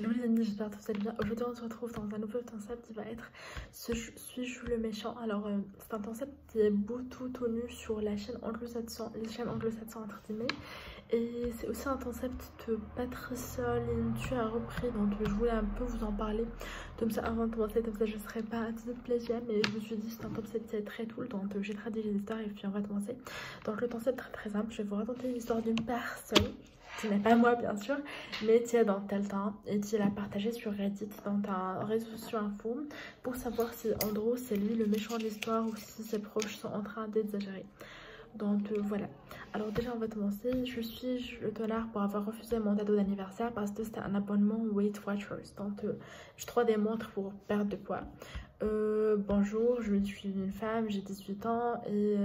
Hello les amis, j'espère que vous allez bien. Aujourd'hui on se retrouve dans un nouveau concept qui va être Suis-je le méchant. Alors c'est un concept qui est beaucoup connu sur la chaîne anglo-saxon, les chaînes anglo-saxons entre guillemets. Et c'est aussi un concept que Patricia Lintu a repris, donc je voulais un peu vous en parler comme ça avant de commencer, comme ça je ne serais pas à de plaisir. Mais je me suis dit c'est un concept qui est très cool, donc j'ai traduit les histoires et puis on va commencer. Donc le concept est très simple, je vais vous raconter l'histoire d'une personne qui n'est pas moi bien sûr, mais qui est dans tel temps et qui l'a partagé sur Reddit, dans un réseau social info, pour savoir si en gros c'est lui le méchant de l'histoire ou si ses proches sont en train d'exagérer. Donc voilà. Alors déjà on va commencer. Je suis le tonnerre pour avoir refusé mon cadeau d'anniversaire parce que c'était un abonnement Weight Watchers. Donc j'ai 3D montres pour perdre de poids. Bonjour, je suis une femme, j'ai 18 ans et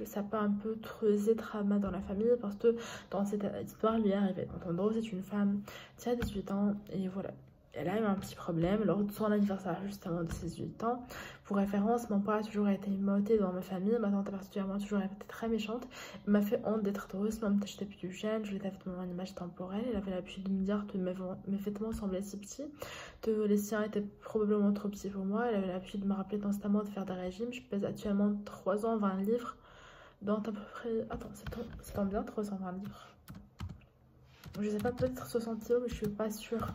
ça peut un peu creuser trauma dans la famille parce que dans cette histoire lui est arrivé. Donc en gros c'est une femme qui a 18 ans et voilà. Elle a eu un petit problème lors de son anniversaire justement de ses 18 ans. Pour référence, mon père a toujours été moté dans ma famille, ma tante particulièrement a toujours été très méchante. Elle m'a fait honte d'être heureuse, même quand j'étais plus jeune, je l'étais avec mon image temporelle. Elle avait l'habitude de me dire que mes vêtements semblaient si petits, que les siens étaient probablement trop petits pour moi. Elle avait l'habitude de me rappeler constamment de faire des régimes. Je pèse actuellement 3 ans, 20 livres, dans à peu près... Attends, c'est combien 320 livres? Je sais pas, peut-être 60 kilos, mais je suis pas sûre.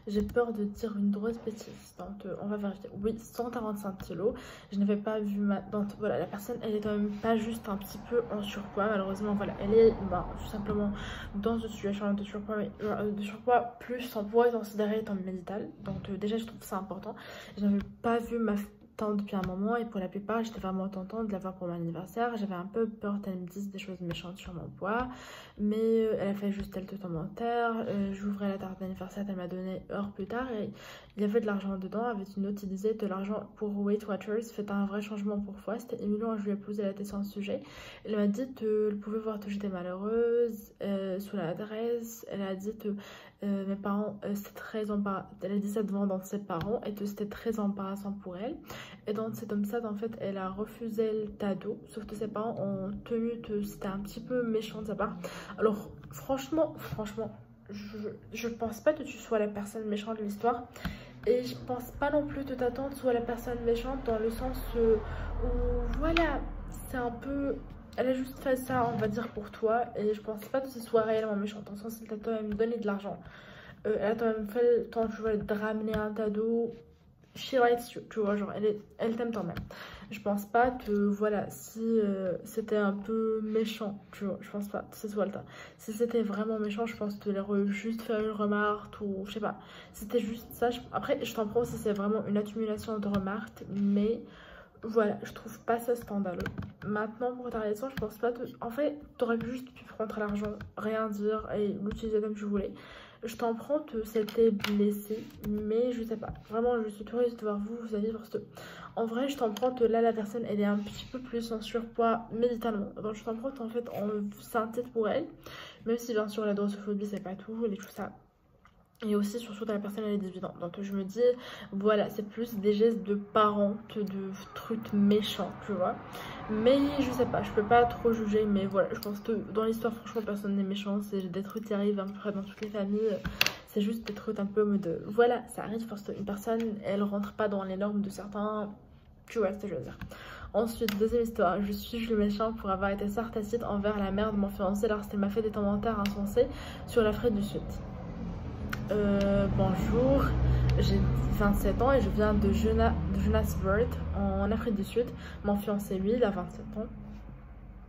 J'ai peur de dire une grosse bêtise, donc on va vérifier. Oui, 145 kilos. Je n'avais pas vu ma... Donc voilà, la personne, elle est quand même pas juste un petit peu en surpoids, malheureusement. Voilà, elle est tout simplement dans une situation de surpoids, mais de surpoids plus on pourrait considérer comme médical. Donc déjà, je trouve ça important. Je n'avais pas vu ma tante depuis un moment et pour la plupart, j'étais vraiment contente de l'avoir pour mon anniversaire. J'avais un peu peur qu'elle me dise des choses méchantes sur mon poids, mais elle a fait juste quelques commentaires. J'ouvrais la tarte d'anniversaire qu'elle m'a donnée heure plus tard et il y avait de l'argent dedans, avec une note qui disait de l'argent pour Weight Watchers fait un vrai changement pour toi. C'était émulant, je lui ai posé la question sur ce sujet. Elle m'a dit qu'elle pouvait voir que j'étais malheureuse sous l'adresse. Elle a dit que mes parents, c'était très embarrassant. Elle a dit ça devant ses parents et que c'était très embarrassant pour elle. Et donc c'est comme ça qu'en fait elle a refusé le cadeau, sauf que ses parents ont tenu que c'était un petit peu méchant de sa part. Alors franchement, je pense pas que tu sois la personne méchante de l'histoire. Et je pense pas non plus que ta tante soit la personne méchante dans le sens où voilà, c'est un peu... Elle a juste fait ça, on va dire, pour toi. Et je pense pas que ce soit réellement méchant. Dans le sens où elle t'a quand même donné de l'argent. Elle a quand même fait, quand tu veux te ramener un cadeau, she likes you, tu vois, genre elle t'aime quand même. Je pense pas que voilà, si c'était un peu méchant, tu vois, je pense pas que ce soit le cas. Si c'était vraiment méchant, je pense que aurait juste fait une remarque ou je sais pas. C'était juste ça. Après, je comprends si c'est vraiment une accumulation de remarques, mais voilà, je trouve pas ça scandaleux. Maintenant, pour ta réaction, je pense pas que... En fait, t'aurais juste pu prendre l'argent, rien dire et l'utiliser comme tu voulais. Je t'en prends que c'était blessé, mais je sais pas. Vraiment, je suis curieuse de voir vous allez parce que... En vrai, je t'en prends que là, la personne, elle est un petit peu plus en surpoids méditalement. Donc, je t'en prends qu'en fait, c'est un tête pour elle. Même si, bien sûr, la drossophobie, c'est pas tout, et tout ça. Et aussi, surtout quand la personne elle est 18 ans. Donc je me dis, voilà, c'est plus des gestes de parents que de trucs méchants, tu vois. Mais je sais pas, je peux pas trop juger, mais voilà, je pense que dans l'histoire, franchement, personne n'est méchant. C'est des trucs qui arrivent à peu près dans toutes les familles. C'est juste des trucs un peu mode, voilà, ça arrive parce qu'une personne, elle rentre pas dans les normes de certains, tu vois ce que je veux dire. Ensuite, deuxième histoire, je suis le méchant pour avoir été sarcastique envers la mère de mon fiancé lorsqu'elle m'a fait des commentaires insensés sur l'Afrique du Sud. Bonjour, j'ai 27 ans et je viens de Johannesburg en Afrique du Sud. Mon fiancé lui il a 27 ans.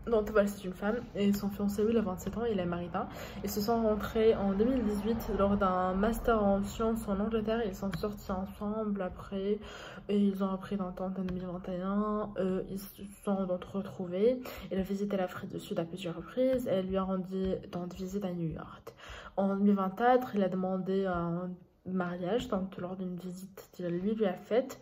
Donc voilà, c'est une femme et son fiancé lui il a 27 ans, il est américain. Ils se sont rencontrés en 2018 lors d'un master en sciences en Angleterre. Ils sont sortis ensemble après et ils ont repris l'entente en 2021. Ils se sont donc retrouvés. Il a visité l'Afrique du Sud à plusieurs reprises et elle lui a rendu dans une visite à New York. En 2024, il a demandé un mariage, donc lors d'une visite qu'il lui a faite.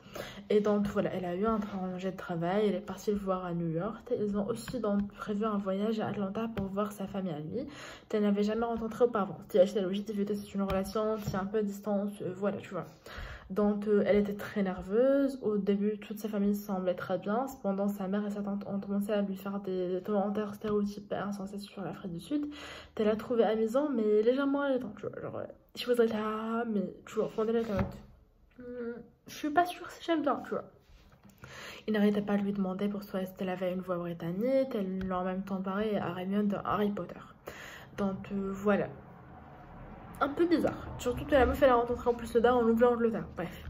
Et donc voilà, elle a eu un congé de travail, elle est partie le voir à New York. Ils ont aussi donc prévu un voyage à Atlanta pour voir sa famille à lui, qu'elle n'avait jamais rencontré auparavant. C'est logique, vu que c'est une relation, c'est un peu à distance, voilà, tu vois. Donc elle était très nerveuse. Au début, toute sa famille semblait très bien. Cependant, sa mère et sa tante ont commencé à lui faire des commentaires stéréotypés insensés sur l'Afrique du Sud. Elle l'a trouvé amusant, mais légèrement irritant, tu vois. Genre, she was like, ah, mais tu vois, au fond d'elle, elle était en mode, je suis pas sûre si j'aime bien, tu vois. Il n'arrêtait pas de lui demander pour toi si elle avait une voix britannique. Elle l'a en même temps pareil à Hermione dans Harry Potter. Donc voilà. Un peu bizarre. Surtout que la meuf elle a rencontré en plus le en Nouvelle-Angleterre. Bref.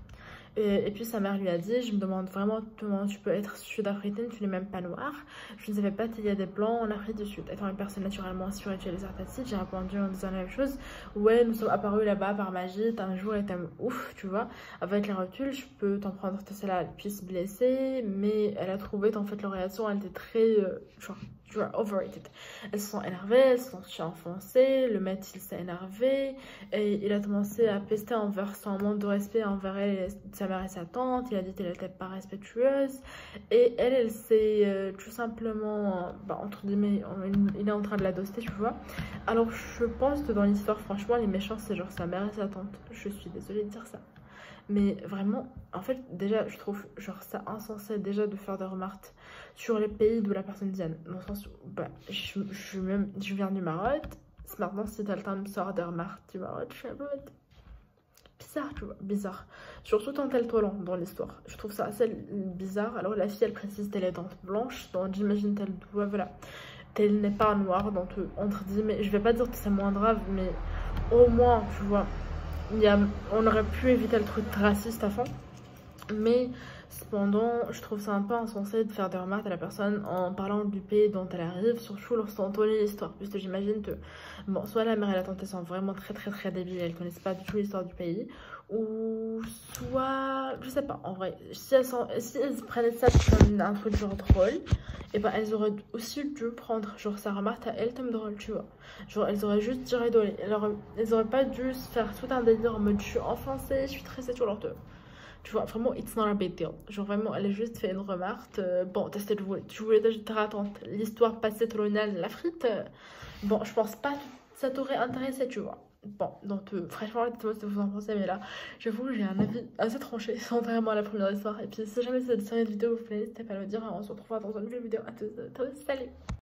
Et puis sa mère lui a dit, je me demande vraiment comment tu peux être sud-africaine, tu n'es même pas noire. Je ne savais pas qu'il y a des blancs en Afrique du Sud. Étant une personne naturellement spirituelle et sarcastique, j'ai répondu en disant la même chose. Ouais, nous sommes apparus là-bas par magie, un jour et t'aimes ouf, tu vois. Avec les reculs, je peux t'en prendre que cela puisse blesser, mais elle a trouvé en fait leur réaction, elle était très, genre, tu vois, overrated. Elles se sont énervées, elles se sont enfoncées, le maître il s'est énervé, et il a commencé à pester envers son manque de respect envers elle, sa mère et sa tante. Il a dit qu'elle n'était pas respectueuse, et elle s'est tout simplement, bah, entre guillemets, il est en train de la doster, tu vois. Alors je pense que dans l'histoire, franchement, les méchants c'est genre sa mère et sa tante. Je suis désolée de dire ça. Mais vraiment, en fait, déjà, je trouve genre ça insensé déjà de faire des remarques sur les pays d'où la personne vient. Dans le sens où, bah, je viens du Maroc. Maintenant, si quelqu'un me sort des remarques du Maroc, je suis un peu bizarre, tu vois, bizarre. Surtout quand elle est dans l'histoire. Je trouve ça assez bizarre. Alors la fille, elle précise qu'elle est dents blanche, donc j'imagine qu'elle doit, voilà, qu'elle n'est pas noire, donc entre guillemets, je vais pas dire que c'est moins grave, mais au moins, tu vois. On aurait pu éviter le truc raciste à fond, mais cependant je trouve ça un peu insensé de faire des remarques à la personne en parlant du pays dont elle arrive, surtout lorsqu'on connaît l'histoire, puisque j'imagine que bon, soit la mère et la tante sont vraiment très débiles, elles connaissent pas du tout l'histoire du pays, ou soit je sais pas, en vrai si elles prenaient ça comme un truc genre drôle, et ben elles auraient aussi dû prendre genre sa remarque à elle comme drôle, tu vois. Genre elles auraient juste dû rigoler, elles auraient pas dû se faire tout un délire en mode je suis offensée, je suis stressée sur leur deux. Tu vois, vraiment, it's not a big deal. Genre, vraiment, elle a juste fait une remarque. Bon, tu voulais déjà te raconter l'histoire passée coloniale de l'Afrique. Bon, je pense pas que ça t'aurait intéressé, tu vois. Bon, donc, franchement, dites-moi ce que vous en pensez, mais là, j'avoue, j'ai un avis assez tranché, contrairement à la première histoire. Et puis, si jamais cette série de vidéos vous plaît, n'hésitez pas à le dire. On se retrouvera dans une nouvelle vidéo. À tous, salut!